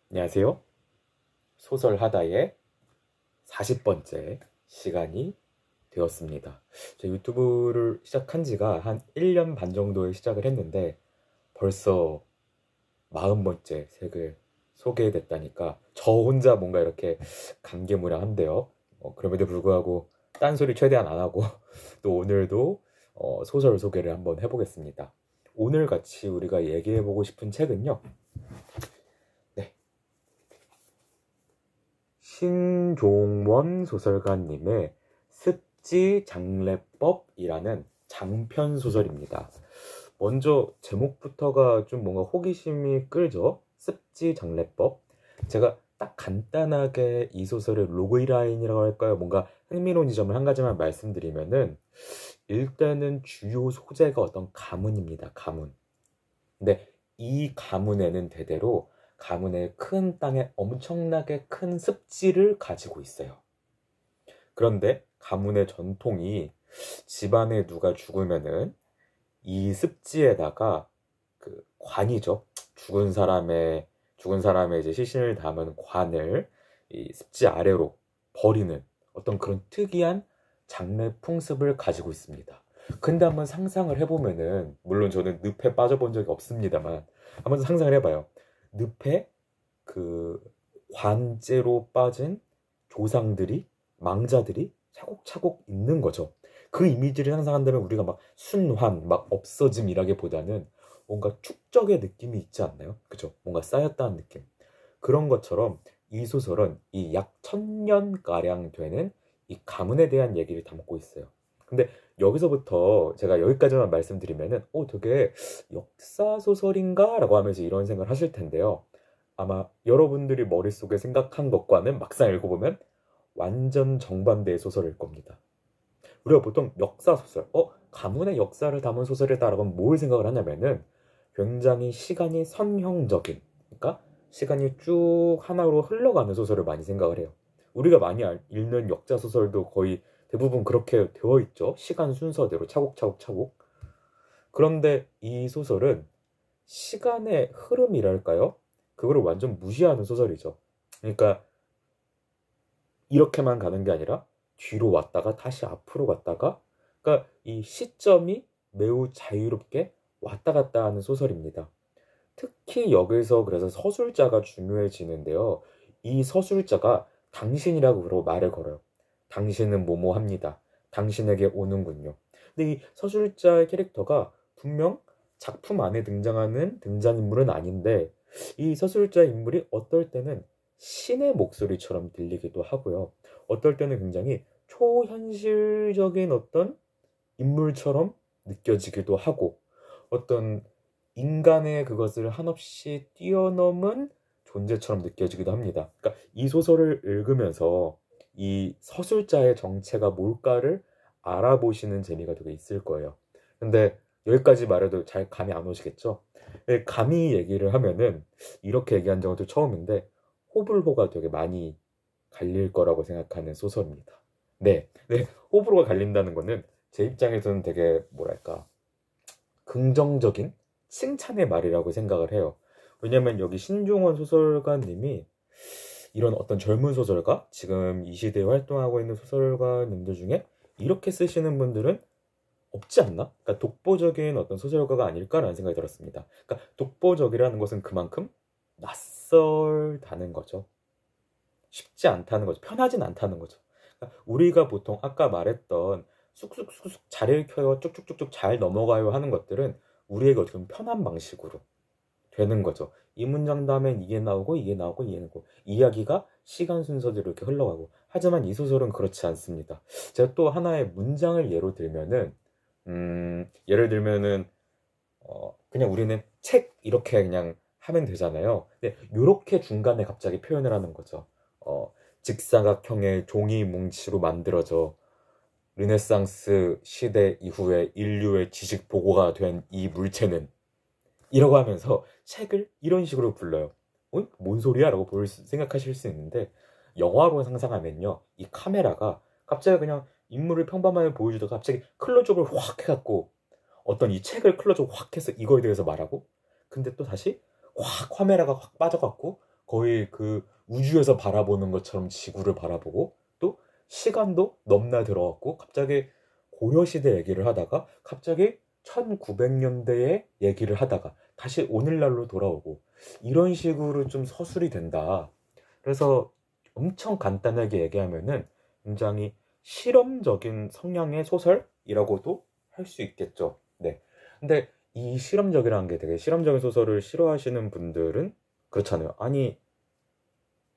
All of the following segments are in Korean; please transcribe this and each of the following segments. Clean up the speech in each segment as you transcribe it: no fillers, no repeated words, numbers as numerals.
안녕하세요. 소설하다의 40번째 시간이 되었습니다. 제 유튜브를 시작한 지가 한 1년 반 정도에 시작을 했는데 벌써 40번째 책을 소개됐다니까 저 혼자 뭔가 이렇게 감개무량한데요. 그럼에도 불구하고 딴소리 최대한 안 하고 또 오늘도 소설 소개를 한번 해보겠습니다. 오늘 같이 우리가 얘기해보고 싶은 책은요. 네, 신종원 소설가님의 습지장래법이라는 장편 소설입니다. 먼저 제목부터가 좀 뭔가 호기심이 끌죠. 습지장래법. 제가 딱 간단하게 이 소설의 로그라인이라고 할까요? 뭔가 흥미로운 지점을 한 가지만 말씀드리면은 일단은 주요 소재가 어떤 가문입니다. 가문. 근데 이 가문에는 대대로 가문의 큰 땅에 엄청나게 큰 습지를 가지고 있어요. 그런데 가문의 전통이 집안에 누가 죽으면은 이 습지에다가 그 관이죠. 죽은 사람의 이제 시신을 담은 관을 이 습지 아래로 버리는 어떤 그런 특이한 장례 풍습을 가지고 있습니다. 근데 한번 상상을 해보면은 물론 저는 늪에 빠져본 적이 없습니다만 한번 상상을 해봐요. 늪에 그 관제로 빠진 조상들이 망자들이 차곡차곡 있는 거죠. 그 이미지를 상상한다면 우리가 막 순환, 막 없어짐이라기보다는 뭔가 축적의 느낌이 있지 않나요? 그죠? 뭔가 쌓였다는 느낌. 그런 것처럼 이 소설은 이 약 1000년가량 되는 이 가문에 대한 얘기를 담고 있어요. 근데 여기서부터 제가 여기까지만 말씀드리면은 되게 역사 소설인가? 라고 하면서 이런 생각을 하실 텐데요. 아마 여러분들이 머릿속에 생각한 것과는 막상 읽어보면 완전 정반대의 소설일 겁니다. 우리가 보통 역사 소설, 가문의 역사를 담은 소설이다라고 하면 뭘 생각을 하냐면은 굉장히 시간이 선형적인, 그러니까 시간이 쭉 하나로 흘러가는 소설을 많이 생각을 해요. 우리가 많이 읽는 역사 소설도 거의 대부분 그렇게 되어 있죠. 시간 순서대로 차곡차곡 차곡. 그런데 이 소설은 시간의 흐름이랄까요? 그거를 완전 무시하는 소설이죠. 그러니까 이렇게만 가는 게 아니라 뒤로 왔다가 다시 앞으로 갔다가 그러니까 이 시점이 매우 자유롭게 왔다 갔다 하는 소설입니다. 특히 여기서 그래서 서술자가 중요해지는데요. 이 서술자가 당신이라고 말을 걸어요. 당신은 뭐뭐 합니다. 당신에게 오는군요. 근데 이 서술자의 캐릭터가 분명 작품 안에 등장하는 등장인물은 아닌데 이 서술자의 인물이 어떨 때는 신의 목소리처럼 들리기도 하고요. 어떨 때는 굉장히 초현실적인 어떤 인물처럼 느껴지기도 하고 어떤 인간의 그것을 한없이 뛰어넘은 존재처럼 느껴지기도 합니다. 그러니까 이 소설을 읽으면서 이 서술자의 정체가 뭘까를 알아보시는 재미가 되게 있을 거예요. 근데 여기까지 말해도 잘 감이 안 오시겠죠? 감히 얘기를 하면은 이렇게 얘기한 적은 또 처음인데 호불호가 되게 많이 갈릴 거라고 생각하는 소설입니다. 네, 네, 호불호가 갈린다는 거는 제 입장에서는 되게 뭐랄까 긍정적인 칭찬의 말이라고 생각을 해요. 왜냐면 여기 신종원 소설가님이 이런 어떤 젊은 소설가, 지금 이 시대에 활동하고 있는 소설가님들 중에 이렇게 쓰시는 분들은 없지 않나? 그러니까 독보적인 어떤 소설가가 아닐까라는 생각이 들었습니다. 그러니까 독보적이라는 것은 그만큼 낯설다는 거죠. 쉽지 않다는 거죠. 편하진 않다는 거죠. 그러니까 우리가 보통 아까 말했던 쑥쑥쑥쑥 잘 읽혀요, 쭉쭉쭉쭉 잘 넘어가요 하는 것들은 우리에게 어떻게 보면 편한 방식으로 되는 거죠. 이 문장 다음엔 이게 나오고 이게 나오고 이게 나오고 이야기가 시간 순서대로 이렇게 흘러가고 하지만 이 소설은 그렇지 않습니다. 제가 또 하나의 문장을 예로 들면은 예를 들면은 그냥 우리는 책 이렇게 그냥 하면 되잖아요. 근데 이렇게 중간에 갑자기 표현을 하는 거죠. 직사각형의 종이 뭉치로 만들어져 르네상스 시대 이후에 인류의 지식 보고가 된 이 물체는 이라고 하면서 책을 이런 식으로 불러요. 뭔 소리야? 라고 생각하실 수 있는데 영화로 상상하면요. 이 카메라가 갑자기 그냥 인물을 평범하게 보여주다가 갑자기 클로즈업을 확 해갖고 어떤 이 책을 클로즈업 확 해서 이거에 대해서 말하고 근데 또 다시 확 카메라가 확 빠져갖고 거의 그 우주에서 바라보는 것처럼 지구를 바라보고 또 시간도 넘나 들어왔고 갑자기 고려시대 얘기를 하다가 갑자기 1900년대에 얘기를 하다가 다시 오늘날로 돌아오고 이런 식으로 좀 서술이 된다. 그래서 엄청 간단하게 얘기하면은 굉장히 실험적인 성향의 소설이라고도 할 수 있겠죠. 네. 근데 이 실험적이라는 게 되게 실험적인 소설을 싫어하시는 분들은 그렇잖아요. 아니,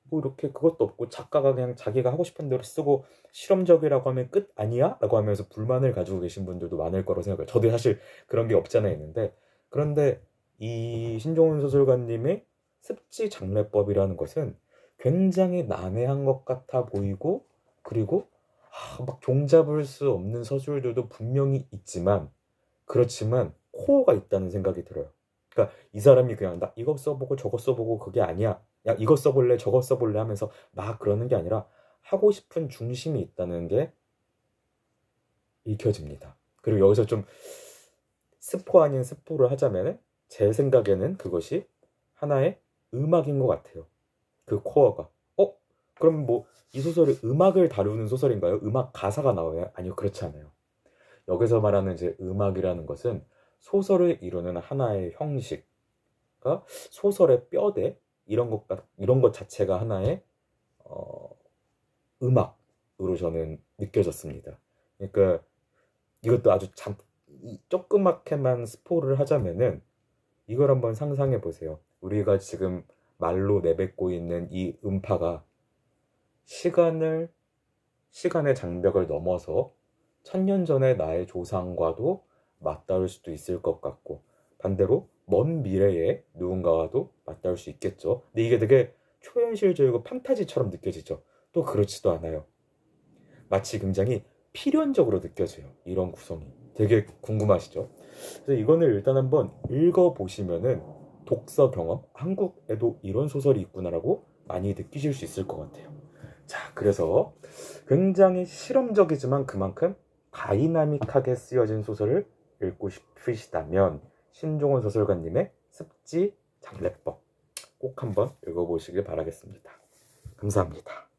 뭐 이렇게 그것도 없고 작가가 그냥 자기가 하고 싶은 대로 쓰고 실험적이라고 하면 끝 아니야? 라고 하면서 불만을 가지고 계신 분들도 많을 거라고 생각해요. 저도 사실 그런 게 없지 않아 있는데 그런데 이 신종훈 소설가님의 습지 장례법이라는 것은 굉장히 난해한 것 같아 보이고 그리고 막 종잡을 수 없는 서술들도 분명히 있지만 그렇지만 코어가 있다는 생각이 들어요. 그러니까 이 사람이 그냥 나 이거 써보고 저거 써보고 그게 아니야. 야 이거 써볼래 저거 써볼래 하면서 막 그러는 게 아니라 하고 싶은 중심이 있다는 게 읽혀집니다. 그리고 여기서 좀 스포 아닌 스포를 하자면 제 생각에는 그것이 하나의 음악인 것 같아요. 그 코어가. 그럼 뭐 이 소설이 음악을 다루는 소설인가요? 음악 가사가 나와요? 아니요, 그렇지 않아요. 여기서 말하는 이제 음악이라는 것은 소설을 이루는 하나의 형식, 그러니까 소설의 뼈대 이런 것 자체가 하나의 어, 음악으로 저는 느껴졌습니다. 그러니까 이것도 아주 조그맣게만 스포를 하자면은 이걸 한번 상상해 보세요. 우리가 지금 말로 내뱉고 있는 이 음파가 시간의 장벽을 넘어서 1000년 전의 나의 조상과도 맞닿을 수도 있을 것 같고 반대로 먼 미래의 누군가와도 맞닿을 수 있겠죠. 근데 이게 되게 초현실적이고 판타지처럼 느껴지죠. 또 그렇지도 않아요. 마치 굉장히 필연적으로 느껴져요. 이런 구성이. 되게 궁금하시죠? 그래서 이거는 일단 한번 읽어보시면은 독서 경험, 한국에도 이런 소설이 있구나라고 많이 느끼실 수 있을 것 같아요. 자, 그래서 굉장히 실험적이지만 그만큼 다이나믹하게 쓰여진 소설을 읽고 싶으시다면 신종원 소설가님의 습지 장례법 꼭 한번 읽어보시길 바라겠습니다. 감사합니다.